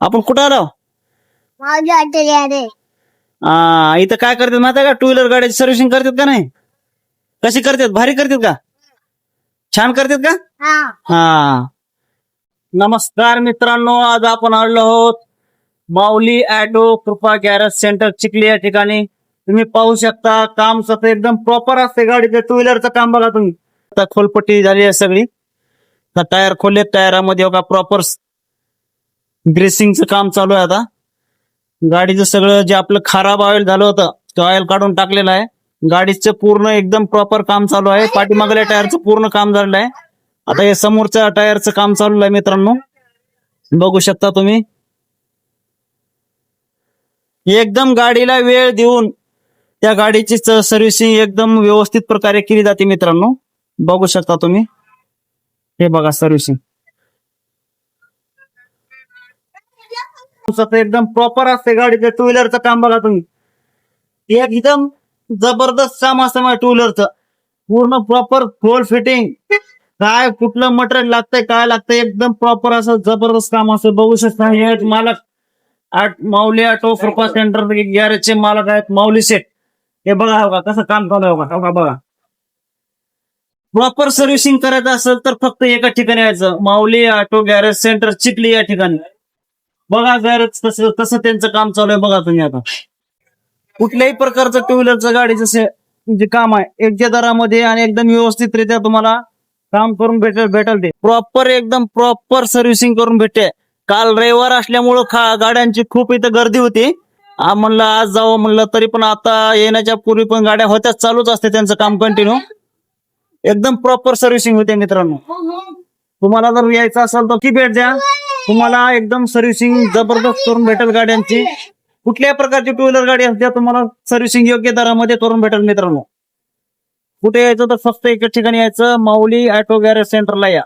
आपण कुठं आलो? इथं काय करतात माहिती आहे का? टू व्हीलर गाडीची सर्व्हिसिंग करतात का नाही? कशी करतात? भारी करतात का? छान करतात का? हा. नमस्कार मित्रांनो, आज आपण आलो आहोत माऊली ऑटो कृपा गॅरेज सेंटर चिखली या ठिकाणी. तुम्ही पाहू शकता काम सगळं एकदम प्रॉपर असते गाडीचं. टू व्हीलरचं काम बघा तुम्ही. आता खोलपट्टी झाली आहे सगळी. टायर खोलले, टायरामध्ये बघा प्रॉपर ग्रेसिंगचं काम चालू आहे. आता गाडीचं सगळं जे आपलं खराब ऑइल झालं होतं ते ऑइल काढून टाकलेलं आहे. गाडीचं पूर्ण एकदम प्रॉपर काम चालू आहे. पाठीमागल्या टायरचं पूर्ण काम झालेलं आहे. आता हे समोरच्या टायरचं काम चालू आहे मित्रांनो, बघू शकता तुम्ही. एकदम गाडीला वेळ देऊन त्या गाडीची सर्व्हिसिंग एकदम व्यवस्थित प्रकारे केली जाते मित्रांनो, बघू शकता तुम्ही. हे बघा सर्व्हिसिंग एकदम प्रॉपर असते गाडीचं. टू व्हीलरचं काम बघा तुम्ही. एकदम जबरदस्त काम असतं टू व्हीलरचं. पूर्ण प्रॉपर फुल फिटिंग, काय कुठलं मटेरियल लागतंय काय लागतंय एकदम प्रॉपर असं जबरदस्त काम असं बघू शकता. हे मालक माऊली ऑटो कृपा सेंटर गॅरेजचे मालक आहेत माऊली शेठ. हे बघा कसं काम चालू आहे बघा. प्रॉपर सर्व्हिसिंग करायचं असेल तर फक्त एका ठिकाणी यायचं, माऊली ऑटो गॅरेज सेंटर चिखली या ठिकाणी. बघा गॅरेज कसं त्यांचं काम चालू आहे बघा तुम्ही. आता कुठल्याही प्रकारचं टू व्हीलरचं गाडीचं जे काम आहे योग्य दरामध्ये आणि एकदम व्यवस्थितरित्या तुम्हाला काम करून भेटेल ते प्रॉपर एकदम प्रॉपर सर्व्हिसिंग करून भेटते. काल रविवार असल्यामुळं गाड्यांची खूप इथं गर्दी होती. म्हणलं आज जावं म्हणलं, तरी पण आता येण्याच्या पूर्वी पण गाड्या होत्या, चालूच असते त्यांचं काम कंटिन्यू. एकदम प्रॉपर सर्व्हिसिंग होते मित्रांनो. तुम्हाला जर यायचं असेल तर की भेट द्या, तुम्हाला एकदम सर्व्हिसिंग जबरदस्त करून भेटेल गाड्यांची. कुठल्याही प्रकारची टू व्हीलर गाडी असते तुम्हाला सर्व्हिसिंग योग्य दरामध्ये करून भेटेल मित्रांनो. कुठे यायचं तर फक्त एका ठिकाणी यायचं, माऊली ऑटो गॅरेज सेंटरला या.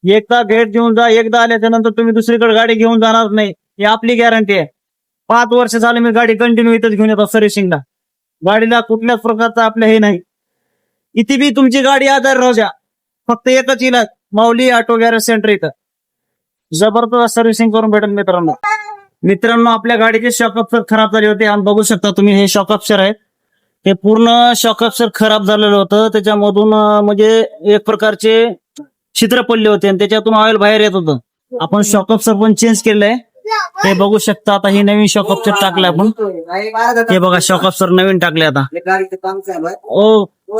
एकदा भेट देऊन जा, एकदा आल्याच्या नंतर तुम्ही दुसरीकडे गाडी घेऊन जाणार नाही, ही आपली गॅरंटी आहे. 5 वर्ष झाले मी गाडी कंटिन्यू इथंच घेऊन येतो सर्व्हिसिंगला. गाडीला कुठल्याच प्रकारचं आपलं हे नाही. इथे बी तुमची गाडी आधार राहू द्या, फक्त एकच इलाज माऊली ऑटो गॅरेज सेंटर. इथं जबरदस्त सर्व्हिसिंग करून भेटेल मित्रांनो. आपल्या गाडीचे शॉक अप्सर खराब झाले होते आणि बघू शकता तुम्ही हे शॉक अप्सर आहेत. हे पूर्ण शॉक अप्सर खराब झालेलं होतं. त्याच्यामधून म्हणजे एक प्रकारचे छिद्र पडले होते आणि त्याच्यातून ऑइल बाहेर येत होतं. आपण शॉक अप्सर पण चेंज केलंय, ते बघू शकता. आता ही नवीन शॉक अप्सर टाकलाय आपण. हे बघा शॉक अप्सर नवीन टाकले आता.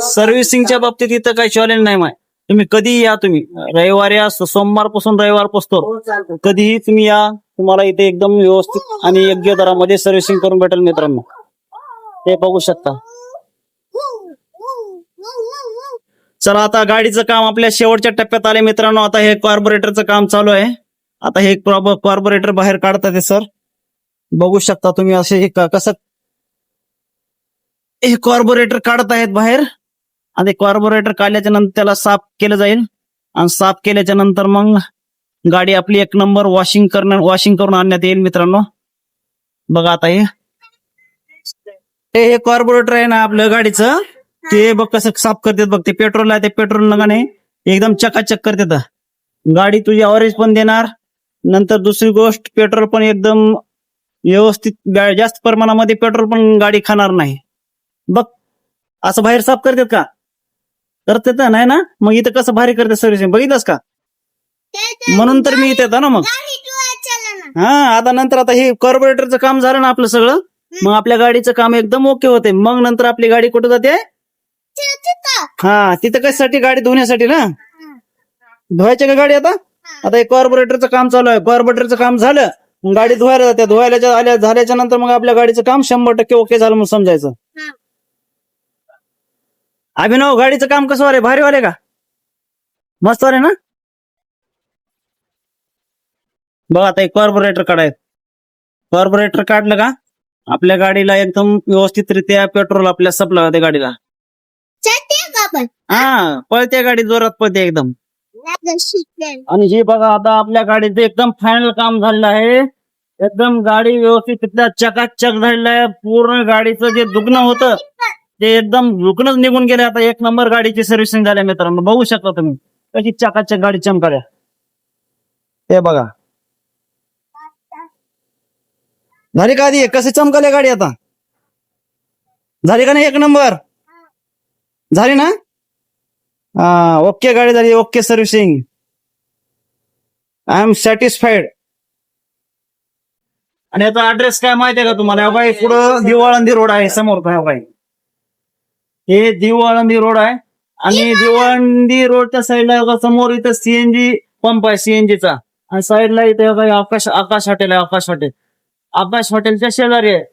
सर्व्हिसिंगच्या बाबतीत इथं काही चॅलेंज नाही माय. तुम्ही कधीही या, तुम्ही रविवारी या, सोमवारपासून रविवारपासून कधीही तुम्ही या, तुम्हाला इथे एकदम व्यवस्थित आणि योग्य दरामध्ये सर्व्हिसिंग करून भेटेल मित्रांनो. ते बघू शकता. चला आता गाडीचं काम आपल्या शेवटच्या टप्प्यात आले मित्रांनो. आता हे कार्बोरेटरचं काम चालू आहे. आता हे कार्बोरेटर बाहेर काढतात ते सर, बघू शकता तुम्ही. असे कसं हे कार्बोरेटर काढत आहेत बाहेर आणि कार्बोरेटर काढल्याच्या नंतर त्याला साफ केलं जाईल आणि साफ केल्याच्या नंतर मग गाडी आपली एक नंबर वॉशिंग करून आणण्यात येईल मित्रांनो. बघा आता हे कार्बोरेटर आहे ना आपल्या गाडीचं, ते बघ कसं साफ करतात बघ. ते पेट्रोल आहे, ते पेट्रोल नका नाही एकदम चकाचक करतात. गाडी तुझी अवरेज पण देणार. नंतर दुसरी गोष्ट पेट्रोल पण एकदम व्यवस्थित, जास्त प्रमाणामध्ये पेट्रोल पण गाडी खाणार नाही. बघ असं बाहेर साफ करतात का? करतात नाही ना. मग इथं कसं भारी करतात सर्व्हिसिंग, बघितलंस का? म्हणून तर मी इथे येतो ना मग. हा आता नंतर आता हे कार्बोरेटरचं काम झालं ना आपलं सगळं, मग आपल्या गाडीचं काम एकदम ओके होते. मग नंतर आपली गाडी कुठे जाते? हा तिथं कशासाठी? गाडी धुण्यासाठी ना. धुवायची का गाडी आता? आता हे कार्बोरेटरचं काम चालू आहे. कार्बोरेटरचं काम झालं गाडी धुवायला जाते. झाल्याच्या नंतर मग आपल्या गाडीचं काम 100% ओके झालं म्हणून समजायचं. अभिनव गाडीचं काम कसं वाले? भारी वाले का? मस्त वाले ना. बघा आता एक कार्बोरेटर काढायचं. कार्बोरेटर काढलं का आपल्या गाडीला एकदम व्यवस्थितरित्या पेट्रोल आपल्या सप्लाय होते गाडीला. हा पळते गाडी, जोरात पळते एकदम. आणि हे बघा आता आपल्या गाडीचं एकदम फायनल काम झालेलं आहे. एकदम गाडी व्यवस्थित चकाचक झालेलं आहे. पूर्ण गाडीचं जे दुखणं होतं ते एकदम दुखणंच निघून गेलं. आता एक नंबर गाडीची सर्व्हिसिंग झाली मित्रांनो. बघू शकता तुम्ही कशी चकाचक गाडी चमकाल्या. हे बघा झाली का आधी कशी चमकाले गाडी आता? झाली का नाही एक नंबर? झाली ना? ओके गाडी झाली, okay servicing. I am satisfied. आणि याचा ऍड्रेस काय माहितीये का तुम्हाला? हा बाई पुढं दिवाळंदी रोड आहे समोर का बाई? हे दिवाळंदी रोड आहे आणि दिवाळंदी रोडच्या साईडला समोर इथं सीएनजी पंप आहे सीएनजीचा आणि साईडला इथे आकाश हॉटेल आहे. आकाश हॉटेलच्या शेजारी आहे.